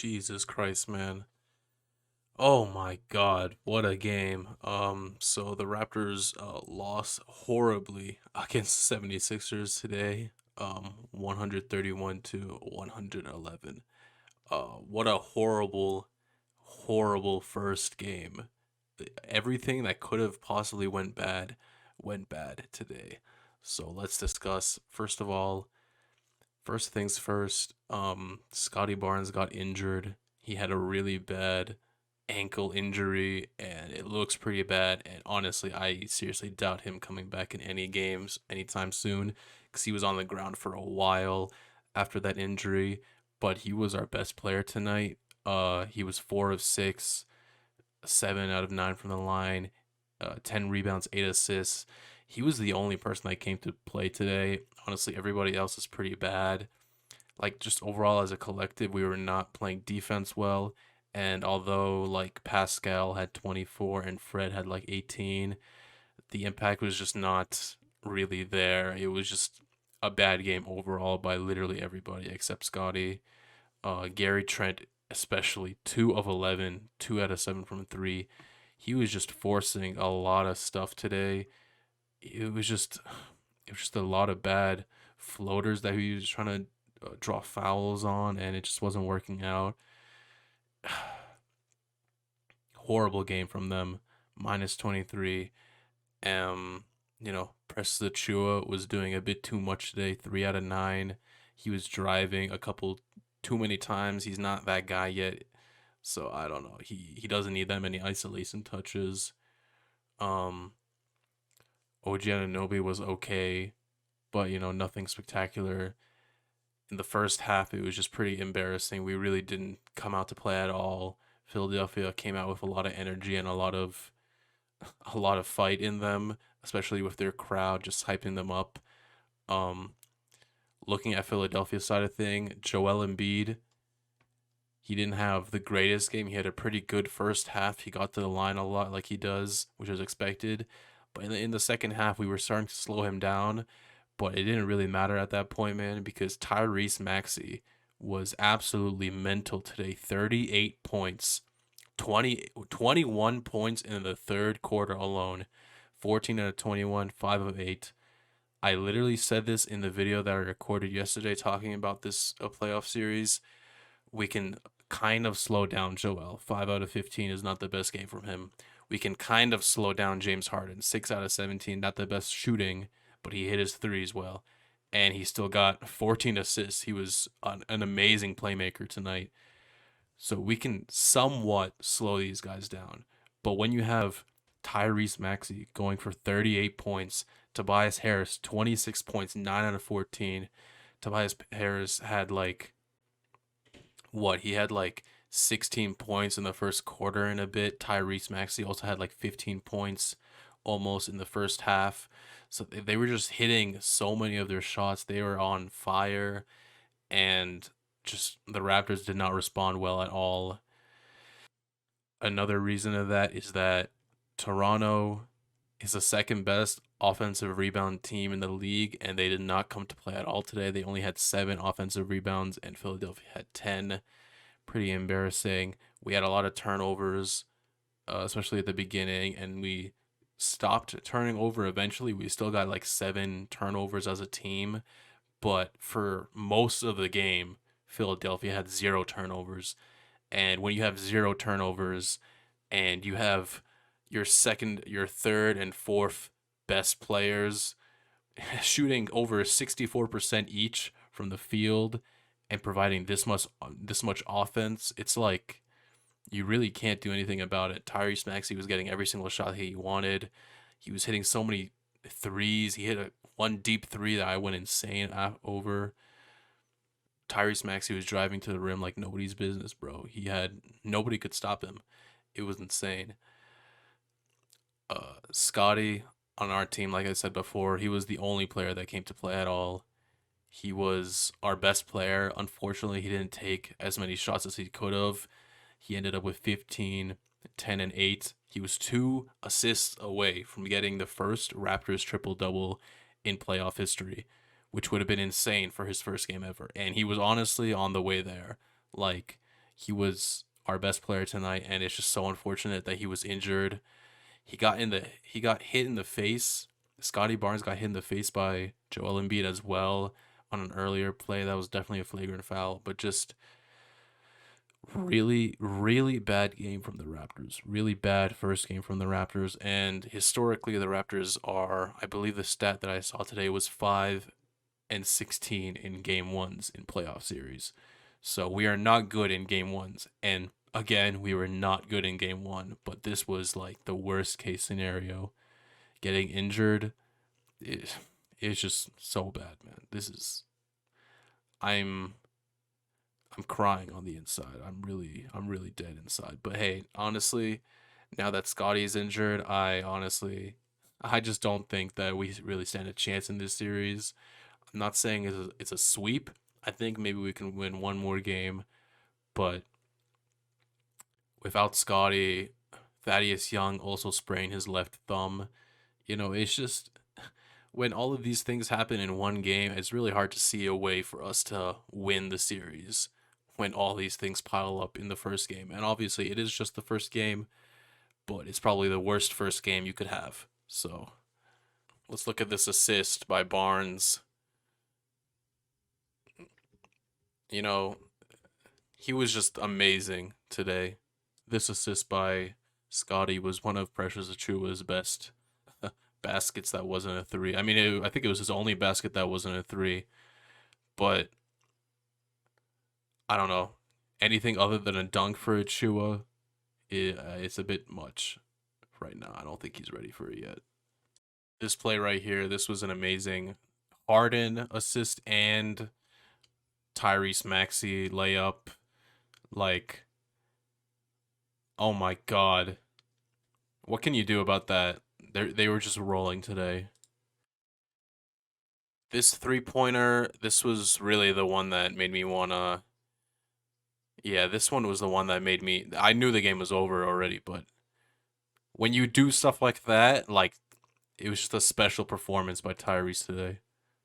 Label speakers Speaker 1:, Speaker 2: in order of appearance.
Speaker 1: Jesus Christ, man. Oh my God, what a game. So the Raptors lost horribly against 76ers today. 131 to 111. What a horrible first game. Everything that could have possibly went bad today. So let's discuss. First of all, first things first, Scotty Barnes got injured. He had a really bad ankle injury and it looks pretty bad. And honestly, I seriously doubt him coming back in any games anytime soon because he was on the ground for a while after that injury. But he was our best player tonight. He was 4 of 6, 7 out of 9 from the line, 10 rebounds, 8 assists. He was the only person that came to play today. Honestly, everybody else is pretty bad. Like just overall as a collective, we were not playing defense well. And although like Pascal had 24 and Fred had like 18, the impact was just not really there. It was just a bad game overall by literally everybody except Scotty. Gary Trent, especially 2 of 11, 2 out of 7 from three. He was just forcing a lot of stuff today. It was just, it was just a lot of bad floaters that he was trying to draw fouls on, and it just wasn't working out. Horrible game from them, minus 23. Preston Chua was doing a bit too much today, 3 out of 9. He was driving a couple too many times. He's not that guy yet. So I don't know. He doesn't need that many isolation touches. Um OG Anunoby was okay, but nothing spectacular. In the first half, it was just pretty embarrassing. We really didn't come out to play at all. Philadelphia came out with a lot of energy and a lot of fight in them, especially with their crowd just hyping them up. Um, Looking at Philadelphia side of thing, Joel Embiid, he didn't have the greatest game. He had a pretty good first half. He got to the line a lot like he does, which was expected. But in the second half, we were starting to slow him down. But it didn't really matter at that point, man, because Tyrese Maxey was absolutely mental today. 38 points, 21 points in the third quarter alone. 14 out of 21, 5 of 8. I literally said this in the video that I recorded yesterday talking about this playoff series. We can kind of slow down Joel. 5 out of 15 is not the best game from him. We can kind of slow down James Harden. 6 out of 17, not the best shooting, but he hit his threes well. And he still got 14 assists. He was an amazing playmaker tonight. So we can somewhat slow these guys down. But when you have Tyrese Maxey going for 38 points, Tobias Harris 26 points, 9 out of 14. Tobias Harris had like what? He had like 16 points in the first quarter and a bit. Tyrese Maxey also had like 15 points almost in the first half. So they were just hitting so many of their shots. They were on fire, and just the Raptors did not respond well at all. Another reason of that is that Toronto is the second best offensive rebound team in the league, and they did not come to play at all today. They only had 7 offensive rebounds, and Philadelphia had 10. Pretty embarrassing. We had a lot of turnovers, especially at the beginning, and we stopped turning over eventually. We still got like 7 turnovers as a team, but for most of the game, Philadelphia had 0 turnovers. And when you have 0 turnovers and you have your second, your third, and fourth best players shooting over 64% each from the field and providing this much offense, it's like you really can't do anything about it. Tyrese Maxey was getting every single shot he wanted. He was hitting so many threes. He hit one deep three that I went insane over. Tyrese Maxey was driving to the rim like nobody's business, bro. Nobody could stop him. It was insane. Scotty on our team, like I said before, he was the only player that came to play at all. He was our best player. Unfortunately, he didn't take as many shots as he could have. He ended up with 15, 10, and 8. He was 2 assists away from getting the first Raptors triple double in playoff history, which would have been insane for his first game ever. And he was honestly on the way there. Like, He was our best player tonight, and it's just so unfortunate that he was injured. He got hit in the face. Scotty Barnes got hit in the face by Joel Embiid as well on an earlier play. That was definitely a flagrant foul, but just really bad game from the Raptors. Really bad first game from the Raptors. And historically, the Raptors are, I believe the stat that I saw today was 5-16 in game ones in playoff series. So we are not good in game ones. And again, we were not good in game one, but this was like the worst case scenario. Getting injured is just so bad, man. I'm I'm crying on the inside. I'm really dead inside. But hey, honestly, now that Scotty's injured, I just don't think that we really stand a chance in this series. I'm not saying it's a sweep. I think maybe we can win one more game, but without Scotty, Thaddeus Young also sprained his left thumb. It's just when all of these things happen in one game, it's really hard to see a way for us to win the series when all these things pile up in the first game. And obviously, it is just the first game, but it's probably the worst first game you could have. So let's look at this assist by Barnes. You know, he was just amazing today. This assist by Scotty was one of Precious Achua's best baskets that wasn't a three. I mean, I think it was his only basket that wasn't a three, but I don't know. Anything other than a dunk for Achua, it's a bit much right now. I don't think he's ready for it yet. This play right here, this was an amazing Harden assist and Tyrese Maxey layup. Like, oh my god. What can you do about that? They were just rolling today. This three-pointer, this was really the one that made me wanna. Yeah, this one was the one that made me. I knew the game was over already, but when you do stuff like that, like it was just a special performance by Tyrese today.